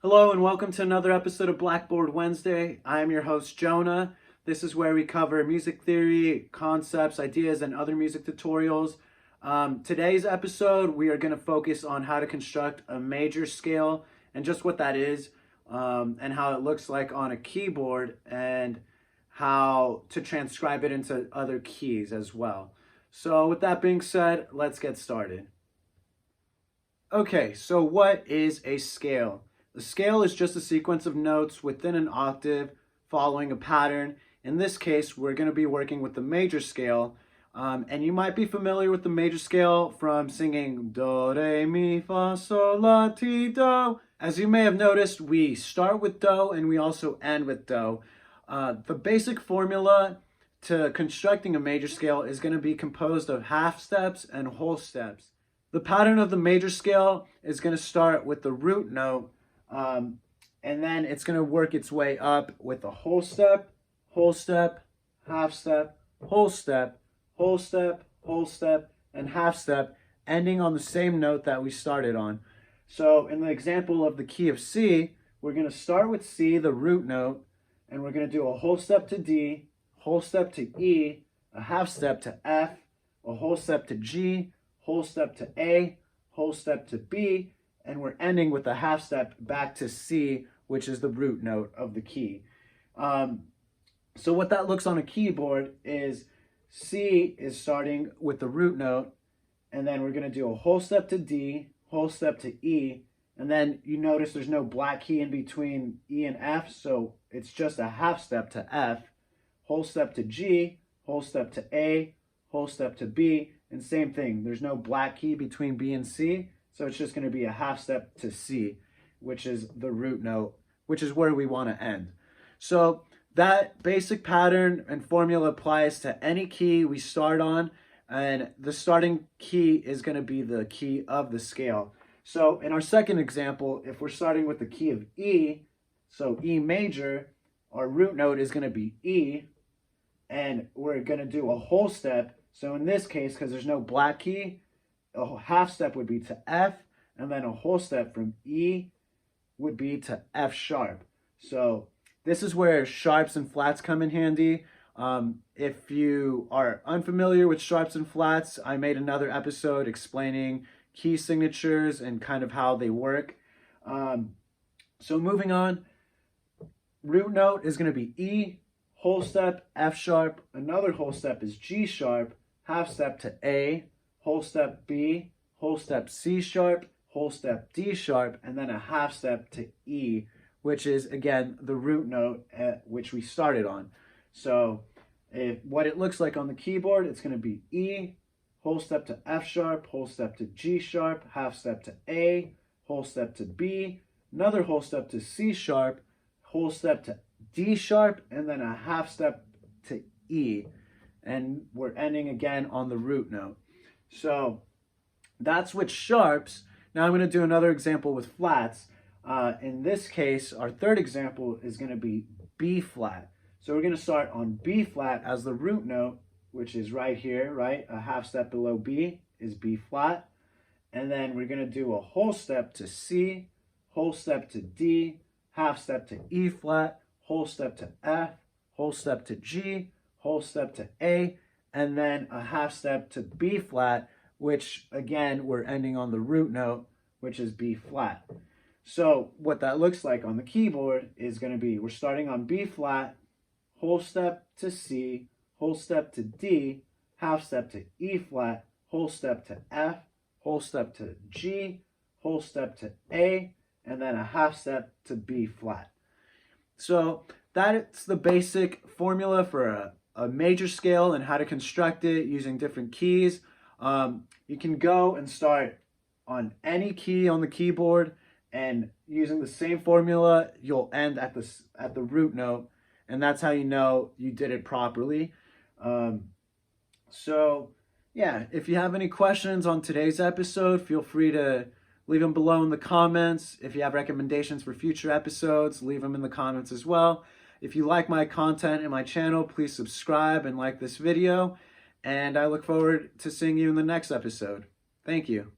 Hello and welcome to another episode of Blackboard Wednesday. I am your host, Jonah. This is where we cover music theory, concepts, ideas, and other music tutorials. Today's episode, we are going to focus on how to construct a major scale and just what that is, and how it looks like on a keyboard, and how to transcribe it into other keys as well. So with that being said, let's get started. Okay, so what is a scale? A scale is just a sequence of notes within an octave following a pattern. In this case, we're going to be working with the major scale. And you might be familiar with the major scale from singing Do, Re, Mi, Fa, Sol, La, Ti, Do. As you may have noticed, we start with Do and we also end with Do. The basic formula to constructing a major scale is going to be composed of half steps and whole steps. The pattern of the major scale is going to start with the root note, and then it's going to work its way up with a whole step, half step, whole step, whole step, whole step, and half step, ending on the same note that we started on. So in the example of the key of C, we're going to start with C, the root note, and we're going to do a whole step to D, whole step to E, a half step to F, a whole step to G, whole step to A, whole step to B, and we're ending with a half step back to C, which is the root note of the key. So what that looks on a keyboard is C is starting with the root note, and then we're going to do a whole step to D, whole step to E, and then you notice there's no black key in between E and F, so it's just a half step to F, whole step to G, whole step to A, whole step to B, and same thing, there's no black key between B and C, so it's just going to be a half step to C, which is the root note, which is where we want to end. So that basic pattern and formula applies to any key we start on, and the starting key is going to be the key of the scale. So in our second example, if we're starting with the key of E, so E major, our root note is going to be E, and we're going to do a whole step. So in this case, because there's no black key, a half step would be to F, and then a whole step from E would be to F sharp. So this is where sharps and flats come in handy. If you are unfamiliar with sharps and flats, I made another episode explaining key signatures and kind of how they work. So moving on, root note is going to be E, whole step F sharp, another whole step is G sharp, half step to A, whole step B, whole step C sharp, whole step D sharp, and then a half step to E, which is, again, the root note which we started on. So what it looks like on the keyboard, it's going to be E, whole step to F sharp, whole step to G sharp, half step to A, whole step to B, another whole step to C sharp, whole step to D sharp, and then a half step to E. And we're ending again on the root note. So that's with sharps. Now I'm going to do another example with flats. In this case, our third example is going to be B flat. So we're going to start on B flat as the root note, which is right here, right? A half step below B is B flat. And then we're going to do a whole step to C, whole step to D, half step to E flat, whole step to F, whole step to G, whole step to A, and then a half step to B flat, which again, we're ending on the root note, which is B flat. So what that looks like on the keyboard is going to be, we're starting on B flat, whole step to C, whole step to D, half step to E flat, whole step to F, whole step to G, whole step to A, and then a half step to B flat. So that's the basic formula for a major scale and how to construct it using different keys. You can go and start on any key on the keyboard, and using the same formula, you'll end at the root note, and that's how you know you did it properly. So yeah, if you have any questions on today's episode, feel free to leave them below in the comments. If you have recommendations for future episodes, leave them in the comments as well. If you like my content and my channel, please subscribe and like this video. And I look forward to seeing you in the next episode. Thank you.